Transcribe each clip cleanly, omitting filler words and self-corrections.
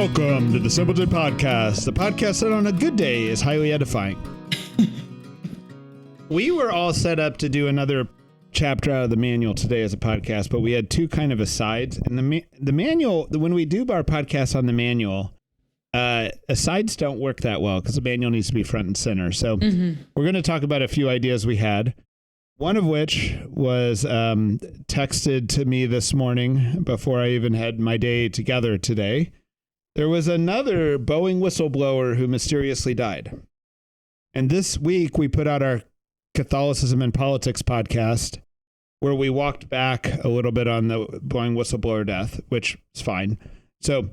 Welcome to the Simpleton Podcast, the podcast that on a good day is highly edifying. We were all set up to do another chapter out of the manual today as a podcast, but we had two kind of asides. And the manual, when we do our podcast on the manual, asides don't work that well because the manual needs to be front and center. So we're going to talk about a few ideas we had. One of which was texted to me this morning before I even had my day together today. There was another Boeing whistleblower who mysteriously died. And this week we put out our Catholicism and Politics podcast where we walked back a little bit on the Boeing whistleblower death, which is fine. So,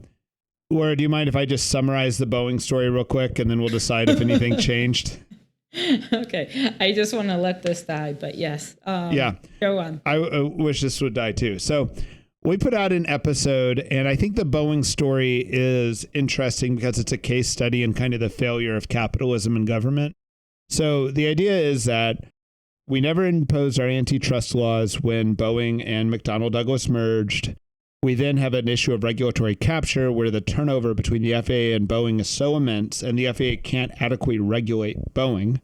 Laura, do you mind if I just summarize the Boeing story real quick and then we'll decide if anything changed? Okay. I just want to let this die, but yes. Yeah. Go on. I wish this would die too. So we put out an episode, and I think the Boeing story is interesting because it's a case study in kind of the failure of capitalism and government. So the idea is that we never imposed our antitrust laws when Boeing and McDonnell Douglas merged. We then have an issue of regulatory capture where the turnover between the FAA and Boeing is so immense, and the FAA can't adequately regulate Boeing.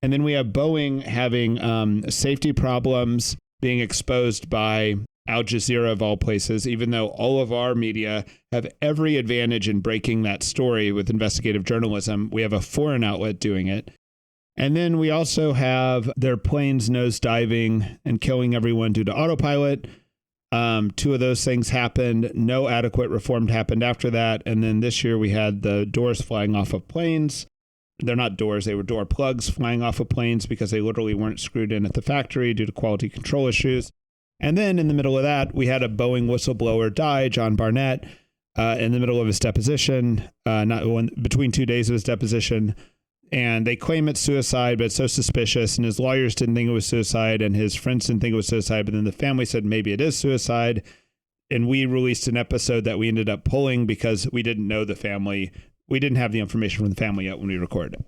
And then we have Boeing having safety problems, being exposed by Al Jazeera of all places, even though all of our media have every advantage in breaking that story with investigative journalism. We have a foreign outlet doing it. And then we also have their planes nosediving and killing everyone due to autopilot. Two of those things happened. No adequate reform happened after that. And then this year we had the doors flying off of planes. They're not doors. They were door plugs flying off of planes because they literally weren't screwed in at the factory due to quality control issues. And then in the middle of that, we had a Boeing whistleblower die, John Barnett, in the middle of his deposition, between 2 days of his deposition. And they claim it's suicide, but it's so suspicious. And his lawyers didn't think it was suicide, and his friends didn't think it was suicide. But then the family said maybe it is suicide. And we released an episode that we ended up pulling because we didn't know the family. We didn't have the information from the family yet when we recorded it.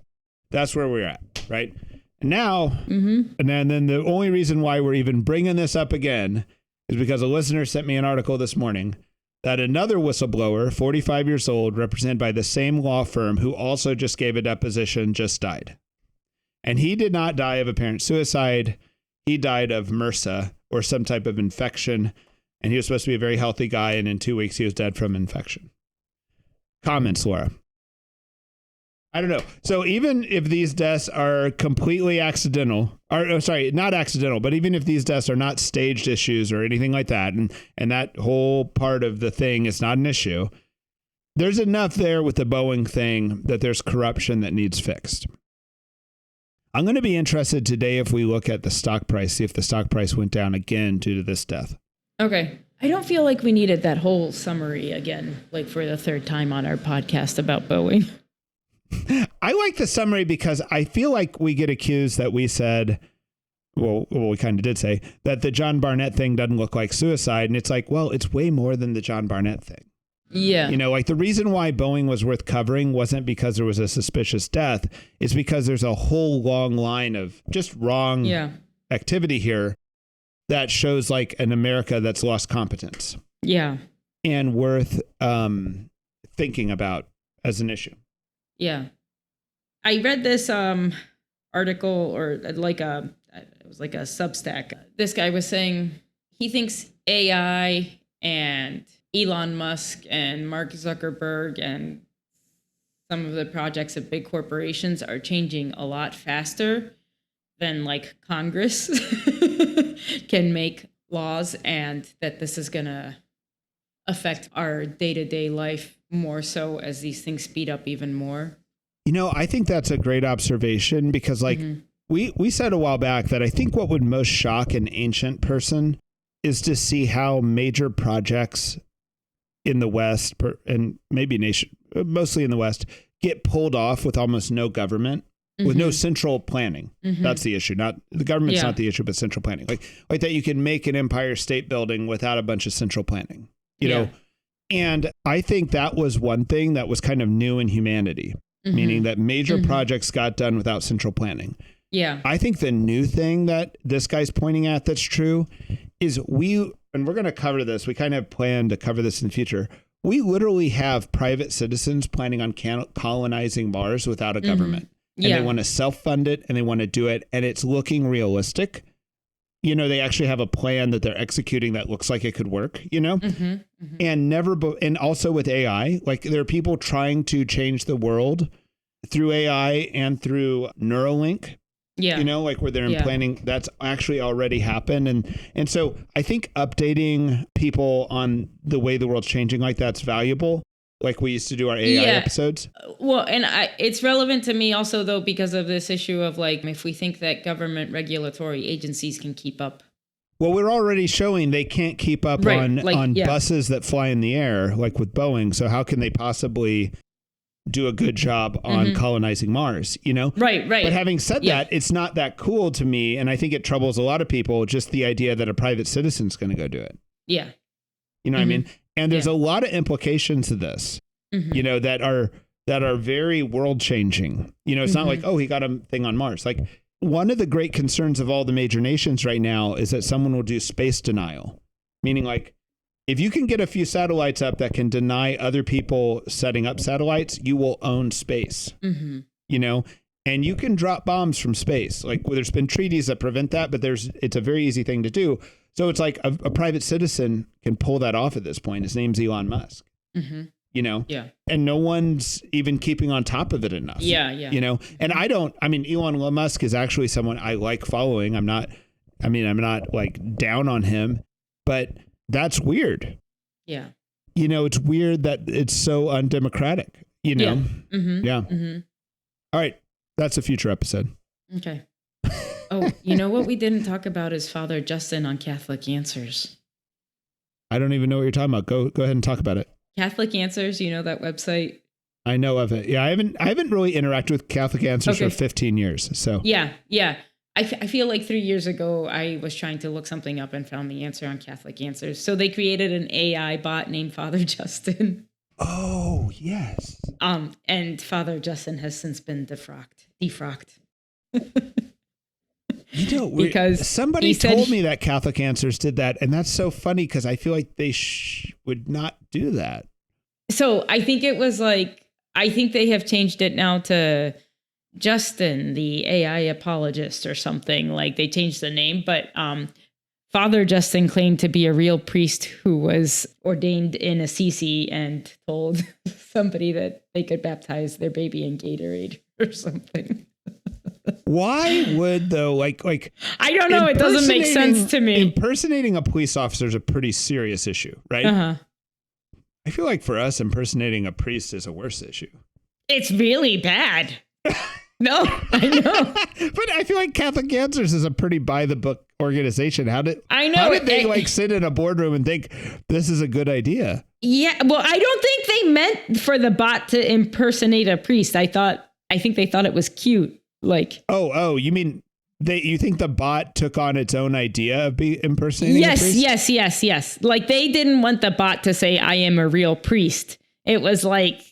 That's where we're at, right? And now, and then the only reason why we're even bringing this up again is because a listener sent me an article this morning that another whistleblower, 45 years old, represented by the same law firm who also just gave a deposition, just died. And he did not die of apparent suicide. He died of MRSA or some type of infection. And he was supposed to be a very healthy guy. And in 2 weeks, he was dead from infection. Comments, Laura? I don't know. So even if these deaths are completely accidental, not accidental, but even if these deaths are not staged issues or anything like that, and that whole part of the thing is not an issue, there's enough there with the Boeing thing that there's corruption that needs fixed. I'm going to be interested today if we look at the stock price, see if the stock price went down again due to this death. Okay. I don't feel like we needed that whole summary again, like for the third time on our podcast about Boeing. I like the summary because I feel like we get accused that we said, well, we kind of did say that the John Barnett thing doesn't look like suicide. And it's like, well, it's way more than the John Barnett thing. Yeah. You know, like the reason why Boeing was worth covering wasn't because there was a suspicious death. It's because there's a whole long line of just wrong activity here that shows like an America that's lost competence. Yeah. And worth thinking about as an issue. Yeah. I read this article or it was like a Substack. This guy was saying he thinks AI and Elon Musk and Mark Zuckerberg and some of the projects of big corporations are changing a lot faster than like Congress can make laws, and that this is going to affect our day-to-day life more so as these things speed up even more. You know, I think that's a great observation because like we said a while back that I think what would most shock an ancient person is to see how major projects in the West and maybe mostly in the West get pulled off with almost no government, with no central planning. That's the issue. Not the government's not the issue, but central planning. Like that you can make an Empire State Building without a bunch of central planning, you know? And I think that was one thing that was kind of new in humanity, meaning that major projects got done without central planning. Yeah. I think the new thing that this guy's pointing at that's true is and we're going to cover this. We kind of plan to cover this in the future. we literally have private citizens planning on colonizing Mars without a government. And they want to self-fund it and they want to do it. And it's looking realistic. You know, they actually have a plan that they're executing that looks like it could work, you know, and also with AI, like there are people trying to change the world through AI and through Neuralink. Yeah. You know, like where they're implanting, that's actually already happened. And so I think updating people on the way the world's changing like that's valuable. Like we used to do our AI episodes. Well, and it's relevant to me also, though, because of this issue of like, if we think that government regulatory agencies can keep up. Well, we're already showing they can't keep up on buses that fly in the air, like with Boeing. So how can they possibly do a good job on colonizing Mars, you know? Right. But having said that, it's not that cool to me. And I think it troubles a lot of people, just the idea that a private citizen's going to go do it. Yeah. You know what I mean? And there's a lot of implications to this, you know, that are very world changing. You know, it's not like, oh, he got a thing on Mars. Like one of the great concerns of all the major nations right now is that someone will do space denial, meaning like, if you can get a few satellites up that can deny other people setting up satellites, you will own space, you know, and you can drop bombs from space. Like there's been treaties that prevent that, but it's a very easy thing to do. So it's like a private citizen can pull that off at this point. His name's Elon Musk, you know, and no one's even keeping on top of it enough. You know, and Elon Musk is actually someone I like following. I'm not like down on him, but that's weird. Yeah. You know, it's weird that it's so undemocratic, you know? All right. That's a future episode. Okay. Oh, you know what we didn't talk about is Father Justin on Catholic Answers. I don't even know what you're talking about. Go ahead and talk about it. Catholic Answers, you know that website? I know of it. Yeah, I haven't really interacted with Catholic Answers for 15 years. So Yeah. I feel like 3 years ago, I was trying to look something up and found the answer on Catholic Answers. So they created an AI bot named Father Justin. Oh, yes. And Father Justin has since been defrocked. You know, because somebody told me that Catholic Answers did that. And that's so funny because I feel like they would not do that. So I think it was like, I think they have changed it now to Justin, the AI apologist or something. Like they changed the name, but Father Justin claimed to be a real priest who was ordained in Assisi and told somebody that they could baptize their baby in Gatorade or something. Why would though? Like I don't know. It doesn't make sense to me. Impersonating a police officer is a pretty serious issue, right? I feel like for us, impersonating a priest is a worse issue. It's really bad. No, I know. But I feel like Catholic Answers is a pretty by the book organization. How did they like sit in a boardroom and think this is a good idea? Yeah, well, I don't think they meant for the bot to impersonate a priest. I think they thought it was cute. Like, oh, you mean you think the bot took on its own idea of impersonating a priest? Yes. Like they didn't want the bot to say, I am a real priest. It was like,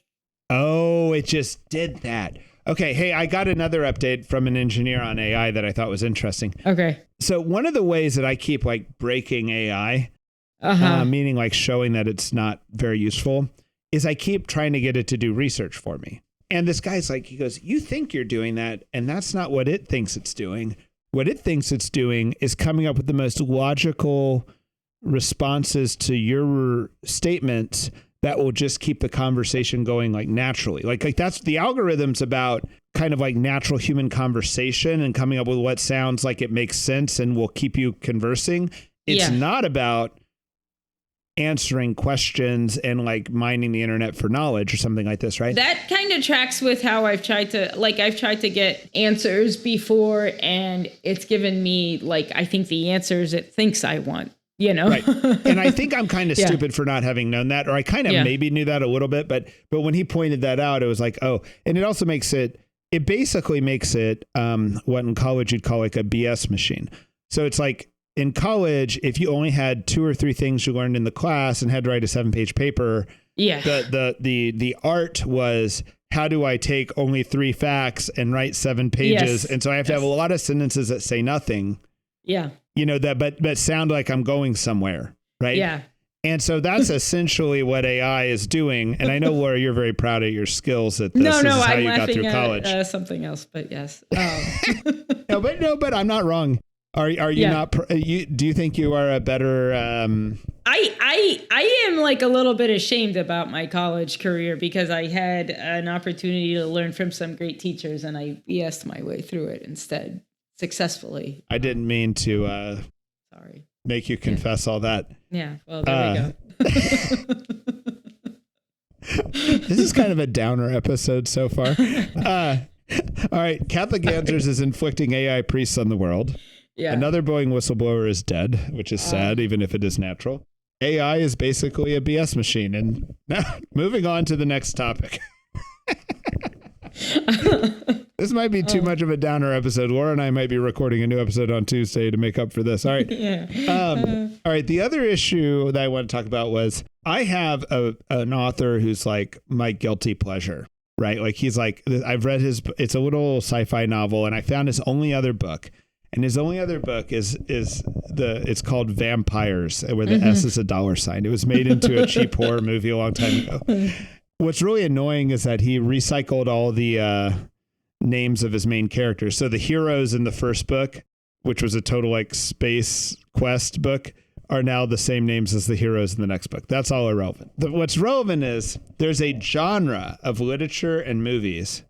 oh, it just did that. Okay. Hey, I got another update from an engineer on AI that I thought was interesting. Okay. So one of the ways that I keep like breaking AI, meaning like showing that it's not very useful, is I keep trying to get it to do research for me. And this guy's like, he goes, you think you're doing that, and that's not what it thinks it's doing. What it thinks it's doing is coming up with the most logical responses to your statements that will just keep the conversation going like naturally. Like that's the algorithm's about kind of like natural human conversation and coming up with what sounds like it makes sense and will keep you conversing. It's not about answering questions and like mining the internet for knowledge or something like this, right? That kind of tracks with how I've tried to get answers before, and it's given me like, I think the answers it thinks I want, you know? Right. And I think I'm kind of stupid for not having known that, or I kind of maybe knew that a little bit, but when he pointed that out, it was like, oh, and it also basically makes it what in college you'd call like a BS machine. So it's like, in college, if you only had 2 or 3 things you learned in the class and had to write a 7-page paper, the art was, how do I take only 3 facts and write 7 pages? And so I have to have a lot of sentences that say nothing. Yeah. You know, that but sound like I'm going somewhere, right? Yeah. And so that's essentially what AI is doing. And I know, Laura, you're very proud of your skills at this. No, this is how I'm you got through college. At something else, but yes. But I'm not wrong. Are you not? Do you think you are a better? I am like a little bit ashamed about my college career because I had an opportunity to learn from some great teachers, and I BS'd my way through it instead successful. I didn't mean to. Sorry. Make you confess all that. Yeah. Well, there we go. This is kind of a downer episode so far. All right. Catholic Answers is inflicting AI priests on the world. Yeah. Another Boeing whistleblower is dead, which is sad, even if it is natural. AI is basically a BS machine. And now, moving on to the next topic. This might be too much of a downer episode. Laura and I might be recording a new episode on Tuesday to make up for this. All right. Yeah. All right. The other issue that I want to talk about was I have an author who's like my guilty pleasure, right? Like he's like, I've read it's a little sci-fi novel, and I found his only other book. And his only other book it's called Vampires, where the S is a $. It was made into a cheap horror movie a long time ago. What's really annoying is that he recycled all the names of his main characters. So the heroes in the first book, which was a total like space quest book, are now the same names as the heroes in the next book. That's all irrelevant. What's relevant is there's a genre of literature and movies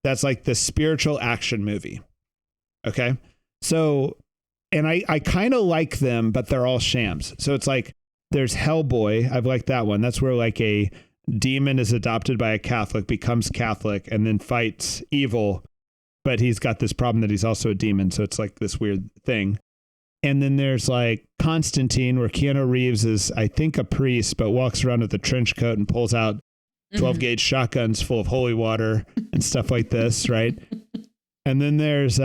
that's like the spiritual action movie. Okay. So, and I kind of like them, but they're all shams. So it's like there's Hellboy. I've liked that one. That's where like a demon is adopted by a Catholic, becomes Catholic, and then fights evil. But he's got this problem that he's also a demon. So it's like this weird thing. And then there's like Constantine, where Keanu Reeves is, I think, a priest, but walks around with a trench coat and pulls out 12 gauge shotguns full of holy water and stuff like this. Right. And then there's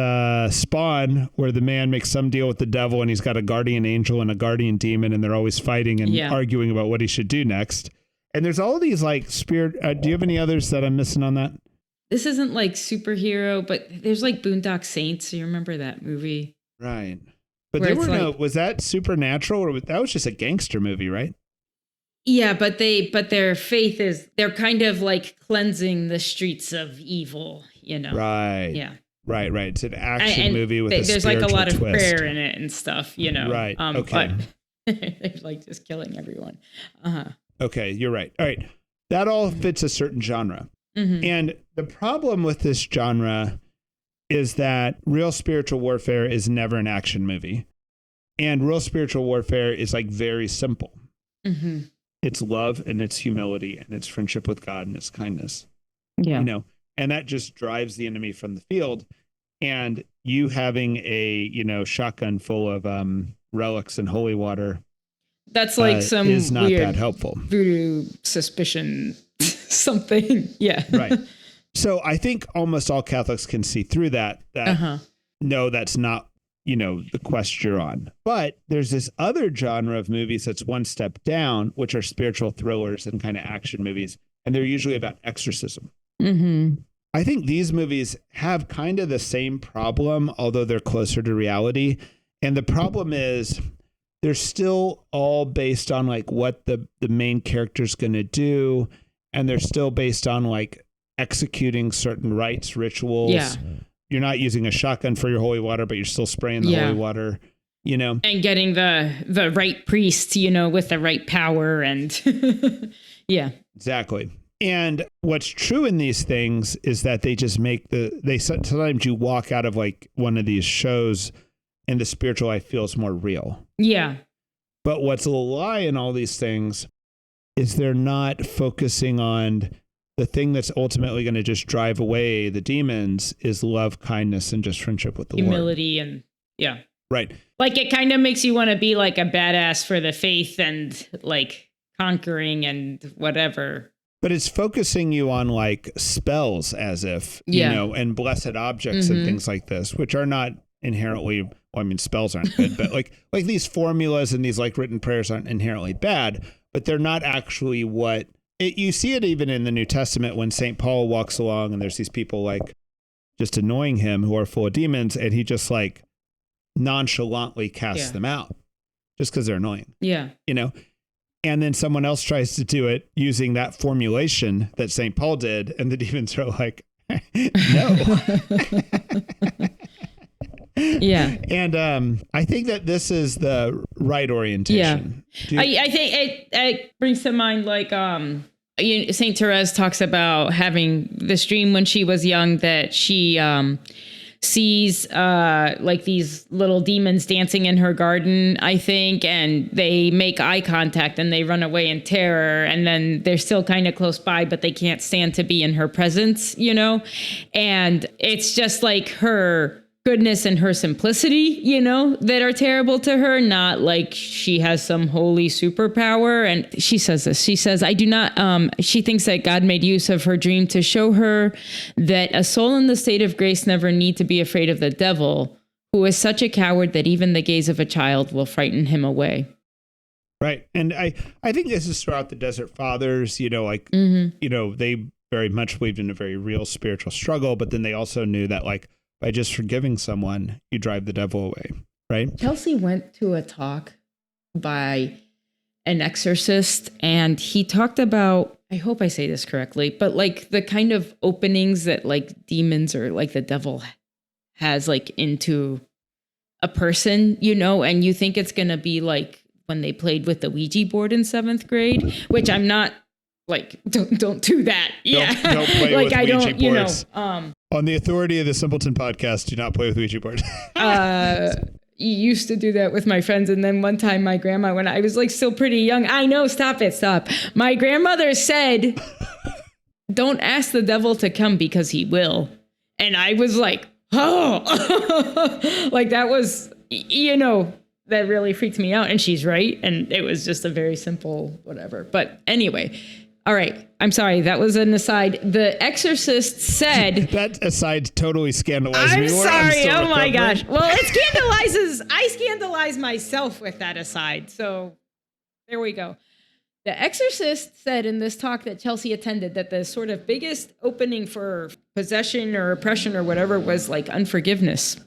Spawn, where the man makes some deal with the devil, and he's got a guardian angel and a guardian demon, and they're always fighting and arguing about what he should do next. And there's all these like spirit. Do you have any others that I'm missing on that? This isn't like superhero, but there's like Boondock Saints. You remember that movie? Right. But there were was that supernatural, or that was just a gangster movie, right? Yeah, but their faith is, they're kind of like cleansing the streets of evil, you know? Right. Yeah. Right. It's an action movie with there's like a lot of twist. prayer in it and stuff, you know? Right. Okay. But they're like just killing everyone. Okay, you're right. All right. That all fits a certain genre. And the problem with this genre is that real spiritual warfare is never an action movie. And real spiritual warfare is like very simple. It's love, and it's humility, and it's friendship with God, and it's kindness. Yeah. You know, and that just drives the enemy from the field. And you having a, shotgun full of relics and holy water, that's like some is not weird that helpful. Voodoo suspicion something. Yeah. Right. So I think almost all Catholics can see through that no, that's not, the quest you're on. But there's this other genre of movies that's one step down, which are spiritual thrillers and kind of action movies. And they're usually about exorcism. I think these movies have kind of the same problem, although they're closer to reality. And the problem is they're still all based on like what the main character's going to do. And they're still based on like executing certain rites, rituals. Yeah. You're not using a shotgun for your holy water, but you're still spraying the holy water, And getting the right priest, with the right power and yeah. Exactly. And what's true in these things is that they just make sometimes you walk out of like one of these shows and the spiritual life feels more real. Yeah. But what's a lie in all these things is they're not focusing on the thing that's ultimately going to just drive away the demons is love, kindness, and just friendship with the Lord. Humility and yeah. Right. Like it kind of makes you want to be like a badass for the faith and like conquering and whatever. But it's focusing you on like spells as if, and blessed objects and things like this, which are not inherently, spells aren't good, but like these formulas and these like written prayers aren't inherently bad, but they're not actually you see it even in the New Testament when St. Paul walks along and there's these people like just annoying him who are full of demons, and he just like nonchalantly casts them out just because they're annoying. Yeah. And then someone else tries to do it using that formulation that St. Paul did. And the demons are like, no. Yeah. And I think that this is the right orientation. Yeah. I think it brings to mind like Saint Therese talks about having this dream when she was young that she sees like these little demons dancing in her garden, I think, and they make eye contact and they run away in terror, and then they're still kind of close by, but they can't stand to be in her presence, you know? And it's just like her goodness and her simplicity, you know, that are terrible to her, not like she has some holy superpower. And she says this, she says, I do not, she thinks that God made use of her dream to show her that a soul in the state of grace never need to be afraid of the devil, who is such a coward that even the gaze of a child will frighten him away. Right. And I think this is throughout the Desert Fathers, you know, like, you know, they very much believed in a very real spiritual struggle, but then they also knew that like, by just forgiving someone, you drive the devil away, right? Chelsea went to a talk by an exorcist, and he talked about, I hope I say this correctly, but like the kind of openings that like demons or like the devil has like into a person, you know, and you think it's going to be like when they played with the Ouija board in 7th grade, which I'm not like, don't do that. Yeah. Don't play like with I Ouija don't, boards. you know, on the authority of the Simpleton Podcast, do not play with Ouija boards. Used to do that with my friends. And then one time my grandma, when I was like still pretty young, I know, stop. My grandmother said, don't ask the devil to come because he will. And I was like, oh, like that was, you know, that really freaked me out. And she's right. And it was just a very simple whatever. But anyway, all right. I'm sorry. That was an aside. The exorcist said... That aside totally scandalized me. I'm sorry. Oh my gosh. Well, it scandalizes... I scandalize myself with that aside. So there we go. The exorcist said in this talk that Chelsea attended that the sort of biggest opening for possession or oppression or whatever was like unforgiveness.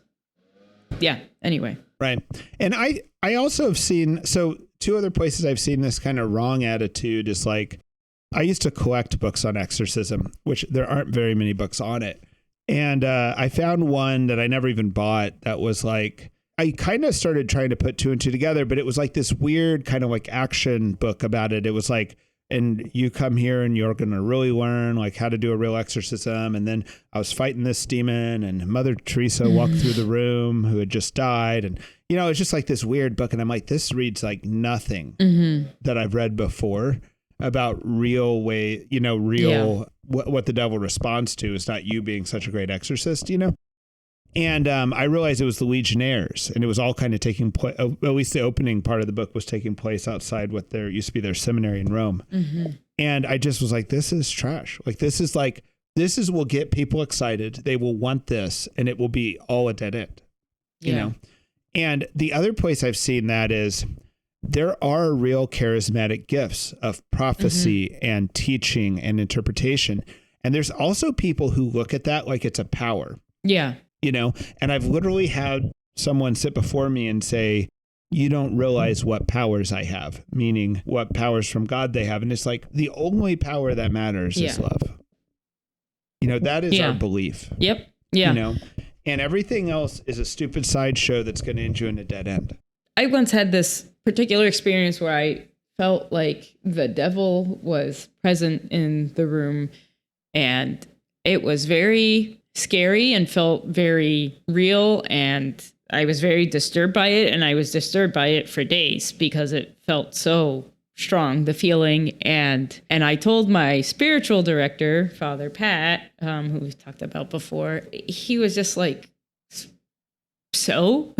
Yeah. Anyway. Right. And I also have seen... So 2 other places I've seen this kind of wrong attitude is like... I used to collect books on exorcism, which there aren't very many books on it. And I found one that I never even bought that was like, I kind of started trying to put 2 and 2 together, but it was like this weird kind of like action book about it. It was like, and you come here and you're going to really learn like how to do a real exorcism. And then I was fighting this demon and Mother Teresa walked through the room who had just died. And, you know, it's just like this weird book. And I'm like, this reads like nothing that I've read before. About real way, you know, what the devil responds to is not you being such a great exorcist, you know? And I realized it was the Legionnaires, and it was all kind of taking place, at least the opening part of the book was taking place outside what there used to be their seminary in Rome. And I just was like, this is trash. Like, this will get people excited. They will want this, and it will be all a dead end, you know? And the other place I've seen that is... There are real charismatic gifts of prophecy and teaching and interpretation. And there's also people who look at that like it's a power. Yeah. You know, and I've literally had someone sit before me and say, you don't realize what powers I have, meaning what powers from God they have. And it's like the only power that matters is love. You know, that is our belief. Yep. Yeah. You know, and everything else is a stupid sideshow that's going to end you in a dead end. I once had this particular experience where I felt like the devil was present in the room, and it was very scary and felt very real, and I was very disturbed by it, and I was disturbed by it for days because it felt so strong, the feeling. And I told my spiritual director, Father Pat, who we've talked about before, he was just like, so?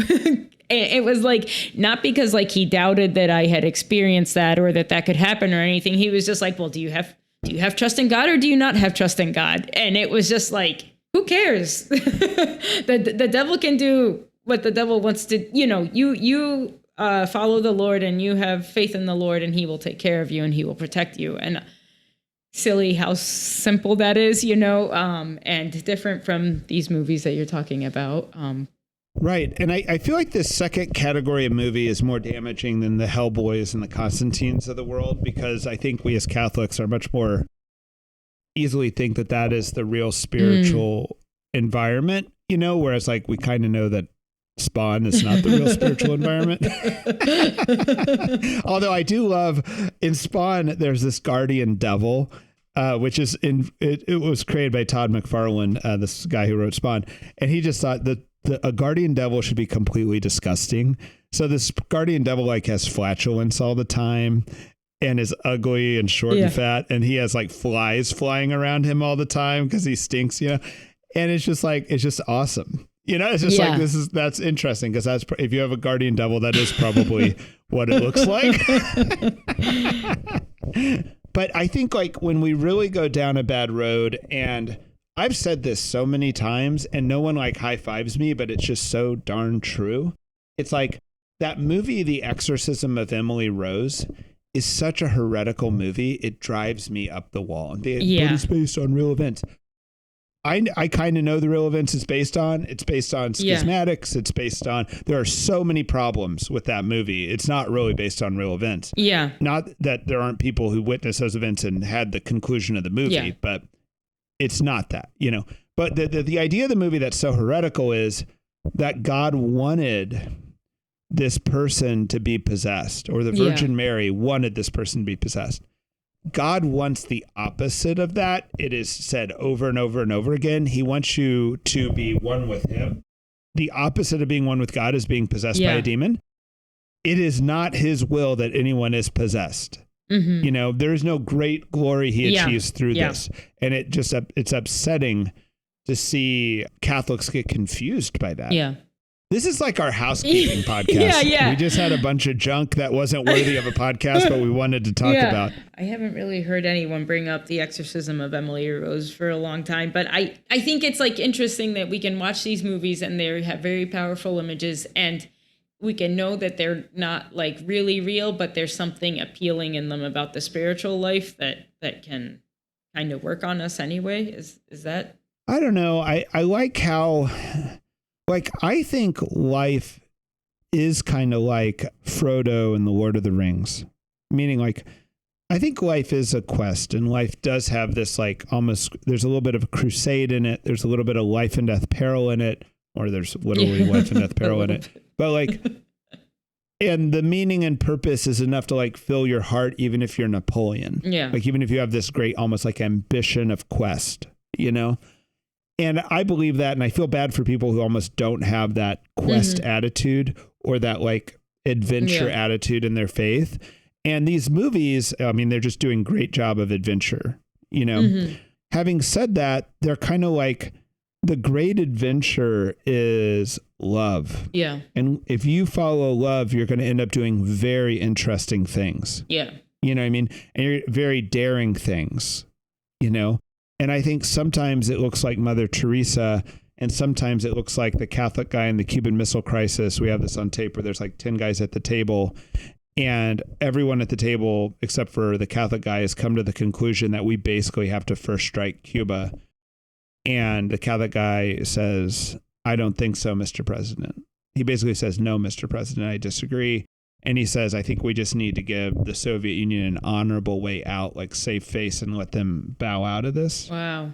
It was like, not because like he doubted that I had experienced that or that could happen or anything. He was just like, well, do you have trust in God or do you not have trust in God? And it was just like, who cares? The devil can do what the devil wants to, you know, you follow the Lord and you have faith in the Lord and he will take care of you and he will protect you. And silly how simple that is, you know, and different from these movies that you're talking about. Right. And I feel like this second category of movie is more damaging than the Hellboys and the Constantines of the world, because I think we as Catholics are much more easily think that that is the real spiritual environment, whereas like we kind of know that Spawn is not the real spiritual environment. Although I do love in Spawn, there's this guardian devil, which is it was created by Todd McFarlane, this guy who wrote Spawn. And he just thought that a guardian devil should be completely disgusting. So this guardian devil like has flatulence all the time and is ugly and short and fat. And he has like flies flying around him all the time because he stinks, And it's just awesome. It's just like, that's interesting because if you have a guardian devil, that is probably what it looks like. But I think like when we really go down a bad road, and I've said this so many times and no one like high fives me, but it's just so darn true. It's like that movie, The Exorcism of Emily Rose, is such a heretical movie. It drives me up the wall. But it's based on real events. I kind of know the real events it's based on. It's based on schismatics. It's based on, there are so many problems with that movie. It's not really based on real events. Yeah. Not that there aren't people who witnessed those events and had the conclusion of the movie, but it's not that, But the idea of the movie that's so heretical is that God wanted this person to be possessed, or the Virgin Mary wanted this person to be possessed. God wants the opposite of that. It is said over and over and over again. He wants you to be one with him. The opposite of being one with God is being possessed by a demon. It is not his will that anyone is possessed. Mm-hmm. There is no great glory he achieves through this. And it's upsetting to see Catholics get confused by that. Yeah. This is like our housekeeping podcast. We just had a bunch of junk that wasn't worthy of a podcast, but we wanted to talk about. I haven't really heard anyone bring up The Exorcism of Emily Rose for a long time, but I think it's like interesting that we can watch these movies and they have very powerful images, and we can know that they're not like really real, but there's something appealing in them about the spiritual life that can kind of work on us anyway. Is that? I don't know. I like how, like, I think life is kind of like Frodo in The Lord of the Rings, meaning like, I think life is a quest, and life does have this like almost, there's a little bit of a crusade in it. There's a little bit of life and death peril in it, or there's literally life and death peril in it. But like, and the meaning and purpose is enough to like fill your heart, even if you're Napoleon. Yeah. Like, even if you have this great, almost like ambition of quest, And I believe that, and I feel bad for people who almost don't have that quest attitude or that like adventure attitude in their faith. And these movies, I mean, they're just doing a great job of adventure, Having said that, they're kind of like, the great adventure is love. Yeah. And if you follow love, you're going to end up doing very interesting things. Yeah. You know what I mean? And you're very daring things, And I think sometimes it looks like Mother Teresa, and sometimes it looks like the Catholic guy in the Cuban Missile Crisis. We have this on tape where there's like 10 guys at the table, and everyone at the table, except for the Catholic guy, has come to the conclusion that we basically have to first strike Cuba. And the Catholic guy says, "I don't think so, Mr. President." He basically says, "No, Mr. President, I disagree." And he says, "I think we just need to give the Soviet Union an honorable way out, like save face, and let them bow out of this." Wow.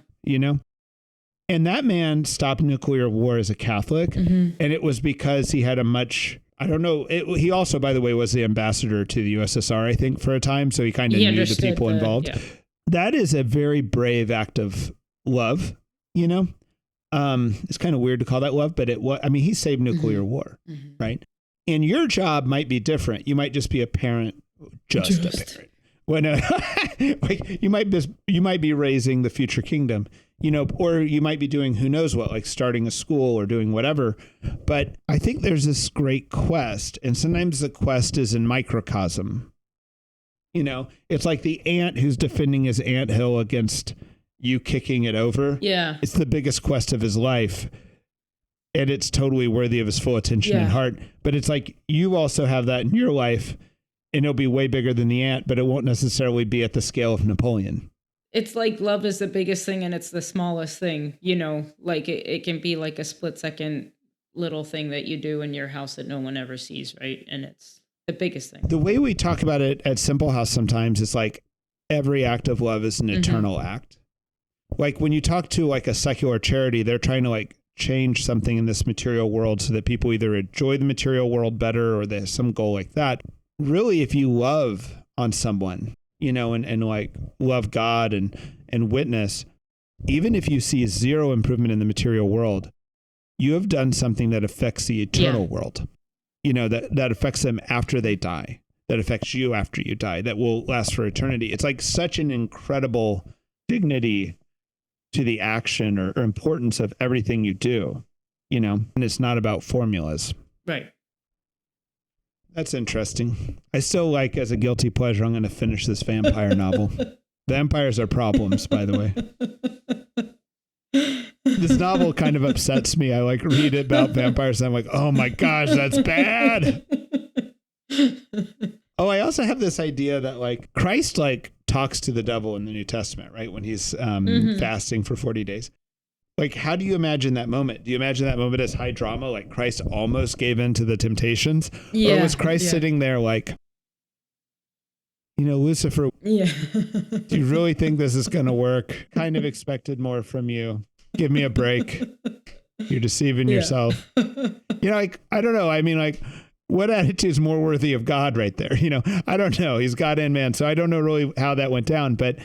And that man stopped nuclear war as a Catholic. And it was because he had a much, I don't know. He also, by the way, was the ambassador to the USSR, I think, for a time. So he kind of knew the people involved. Yeah. That is a very brave act of love, It's kind of weird to call that love, but he saved nuclear war, right? And your job might be different. You might just be a parent, just a parent. When like you might be raising the future kingdom, or you might be doing who knows what, like starting a school or doing whatever. But I think there's this great quest, and sometimes the quest is in microcosm. It's like the ant who's defending his anthill against you kicking it over. Yeah, it's the biggest quest of his life. And it's totally worthy of his full attention and heart. But it's like, you also have that in your life, and it'll be way bigger than the ant, but it won't necessarily be at the scale of Napoleon. It's like love is the biggest thing and it's the smallest thing, like it can be like a split second, little thing that you do in your house that no one ever sees, right? And it's the biggest thing. The way we talk about it at Simple House sometimes is like every act of love is an eternal act. Like when you talk to like a secular charity, they're trying to like change something in this material world so that people either enjoy the material world better or there's some goal like that. Really, if you love on someone, you know, and like love God and witness, even if you see zero improvement in the material world, you have done something that affects the eternal world, you know, that affects them after they die, that affects you after you die, that will last for eternity. It's like such an incredible dignity to the action or importance of everything you do, you know, and it's not about formulas. Right. That's interesting. I still like, as a guilty pleasure, I'm going to finish this vampire novel. Vampires are problems, by the way. This novel kind of upsets me. I like read it about vampires and I'm like, oh my gosh, that's bad. Oh, I also have this idea that like Christ like talks to the devil in the New Testament, right? When he's fasting for 40 days. Like, how do you imagine that moment? Do you imagine that moment as high drama? Like Christ almost gave in to the temptations? Or was Christ sitting there like, you know, Lucifer, do you really think this is going to work? Kind of expected more from you. Give me a break. You're deceiving yourself. You know, like, I don't know. I mean, like, what attitude is more worthy of God right there? You know, I don't know. He's God and man. So I don't know really how that went down. But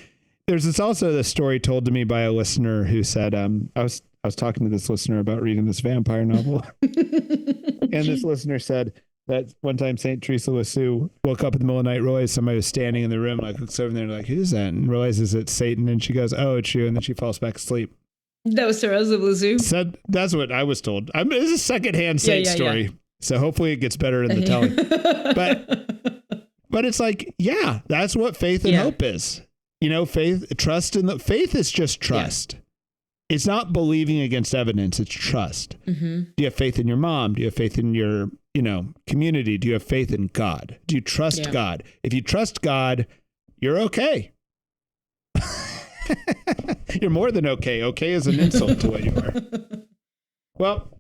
there's also this story told to me by a listener who said, I was talking to this listener about reading this vampire novel. And this listener said that one time St. Teresa Lisieux woke up in the middle of the night, realized somebody was standing in the room, like looks over there and like, who's that? And realizes it's Satan. And she goes, oh, it's you. And then she falls back asleep. That was Teresa of Lisieux. Said, that's what I was told. I mean, it's a secondhand saint story. Yeah. So hopefully it gets better in the telling. But it's like, yeah, that's what faith and hope is. You know, faith, trust in the faith is just trust. Yeah. It's not believing against evidence. It's trust. Mm-hmm. Do you have faith in your mom? Do you have faith in your, you know, community? Do you have faith in God? Do you trust God? If you trust God, you're okay. You're more than okay. Okay is an insult to what you are. Well,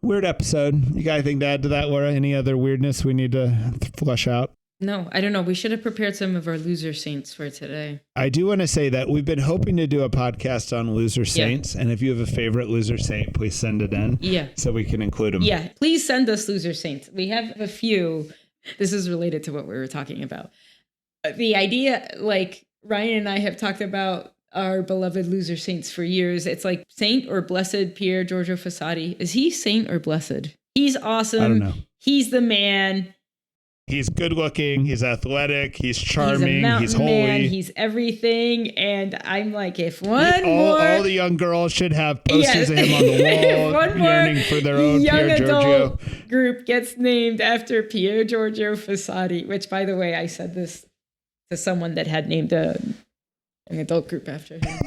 weird episode. You got anything to add to that, Laura? Any other weirdness we need to flush out? No, I don't know. We should have prepared some of our loser saints for today. I do want to say that we've been hoping to do a podcast on loser saints. And if you have a favorite loser saint, please send it in. Yeah. So we can include them. Yeah. Please send us loser saints. We have a few. This is related to what we were talking about. The idea, like Ryan and I have talked about our beloved loser saints for years. It's like Saint or Blessed Pier Giorgio Fossati. Is he saint or blessed? He's awesome. I don't know. He's the man. He's good looking. He's athletic. He's charming. He's holy. Man, he's everything. And I'm like, if all the young girls should have posters of him on the wall, yearning for their own Pier Giorgio group gets named after Pier Giorgio Fossati. Which, by the way, I said this to someone that had named an adult group after him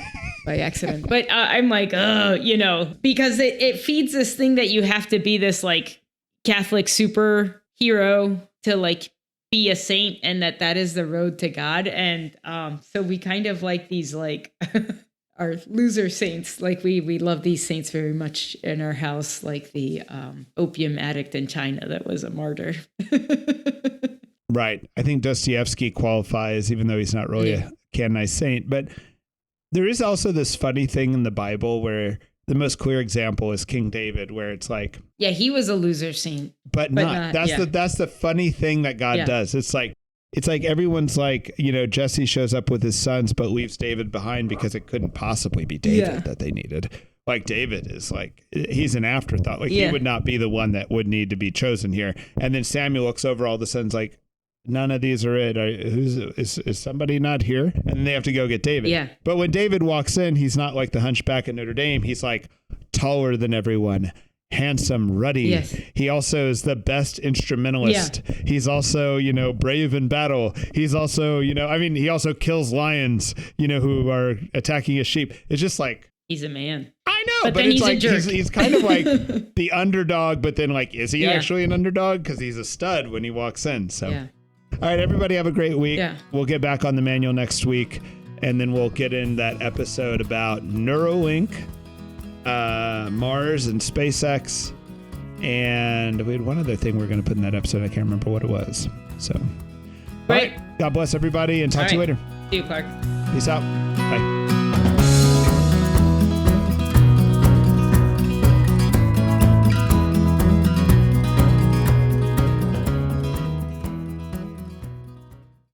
by accident. But I'm like, you know, because it feeds this thing that you have to be this like Catholic superhero to like be a saint, and that is the road to God. And so we kind of like these like our loser saints. Like we love these saints very much in our house, like the opium addict in China that was a martyr. Right. I think Dostoevsky qualifies, even though he's not really a canonized saint. But there is also this funny thing in the Bible where the most clear example is King David, where it's like, yeah, he was a loser saint, but not. That's the funny thing that God does. It's like everyone's like, you know, Jesse shows up with his sons, but leaves David behind because it couldn't possibly be David that they needed. Like David is like, he's an afterthought. Like he would not be the one that would need to be chosen here. And then Samuel looks over all the sons like, none of these are it. Is somebody not here? And then they have to go get David. Yeah. But when David walks in, he's not like the hunchback at Notre Dame. He's like taller than everyone, handsome, ruddy. Yes. He also is the best instrumentalist. Yeah. He's also, you know, brave in battle. He's also, you know, I mean, he also kills lions, you know, who are attacking his sheep. It's just like, he's a man. I know, but it's like he's kind of like the underdog, but then like, is he actually an underdog? Because he's a stud when he walks in. So. Yeah. All right, everybody have a great week. Yeah. We'll get back on the manual next week, and then we'll get in that episode about Neuralink, Mars and SpaceX, And we had one other thing we are going to put in that episode. I can't remember what it was. So, Great. All right. God bless everybody and talk to you later. See you, Clark. Peace out. Bye.